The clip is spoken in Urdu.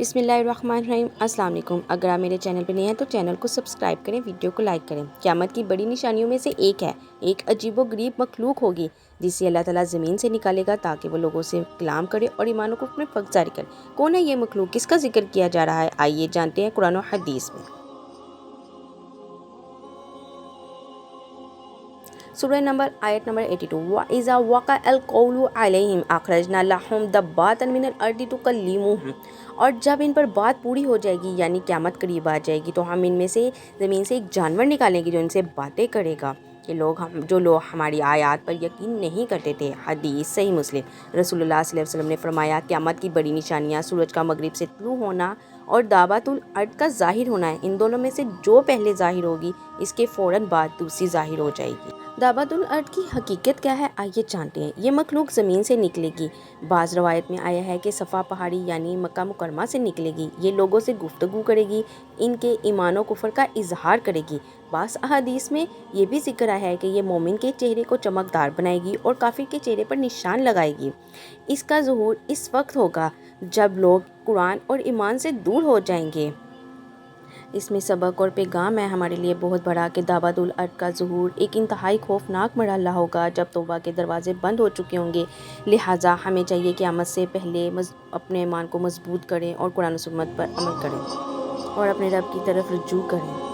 بسم اللہ الرحمن الرحیم۔ السلام علیکم۔ اگر آپ میرے چینل پہ نئے ہیں تو چینل کو سبسکرائب کریں، ویڈیو کو لائک کریں۔ قیامت کی بڑی نشانیوں میں سے ایک ہے، ایک عجیب و غریب مخلوق ہوگی جسے اللہ تعالیٰ زمین سے نکالے گا تاکہ وہ لوگوں سے کلام کرے اور ایمانوں کو اپنے حق جاری کرے۔ کون ہے یہ مخلوق، کس کا ذکر کیا جا رہا ہے؟ آئیے جانتے ہیں قرآن و حدیث میں۔ سورہ نمبر آیت نمبر 82 وَإِذَا وَقَعَ الْقَوْلُ عَلَيْهِمْ أَخْرَجْنَا لَهُمْ دَابَّةً مِّنَ الْأَرْضِ تُكَلِّمُهُمْ، اور جب ان پر بات پوری ہو جائے گی یعنی قیامت قریب آ جائے گی تو ہم ان میں سے زمین سے ایک جانور نکالیں گے جو ان سے باتیں کرے گا کہ جو لوگ ہماری آیات پر یقین نہیں کرتے تھے۔ حدیث صحیح مسلم۔ رسول اللہ صلی اللہ علیہ وسلم نے فرمایا، قیامت کی بڑی نشانیاں سورج کا مغرب سے طلوع ہونا اور دابۃ الارض کا ظاہر ہونا ہے۔ ان دونوں میں سے جو پہلے ظاہر ہوگی اس کے فوراً بعد دوسری ظاہر ہو جائے گی۔ دابۃ الارض کی حقیقت کیا ہے، آئیے جانتے ہیں۔ یہ مخلوق زمین سے نکلے گی۔ بعض روایت میں آیا ہے کہ صفا پہاڑی یعنی مکہ مکرمہ سے نکلے گی۔ یہ لوگوں سے گفتگو کرے گی، ان کے ایمان و کفر کا اظہار کرے گی۔ بعض احادیث میں یہ بھی ذکر آیا ہے کہ یہ مومن کے چہرے کو چمکدار بنائے گی اور کافر کے چہرے پر نشان لگائے گی۔ اس کا ظہور اس وقت ہوگا جب لوگ قرآن اور ایمان سے دور ہو جائیں گے۔ اس میں سبق اور پیغام ہے ہمارے لیے بہت بڑا کہ دابۃ الارض کا ظہور ایک انتہائی خوفناک مرحلہ ہوگا جب توبہ کے دروازے بند ہو چکے ہوں گے۔ لہٰذا ہمیں چاہیے کہ قیامت سے پہلے اپنے ایمان کو مضبوط کریں اور قرآن و سنت پر عمل کریں اور اپنے رب کی طرف رجوع کریں۔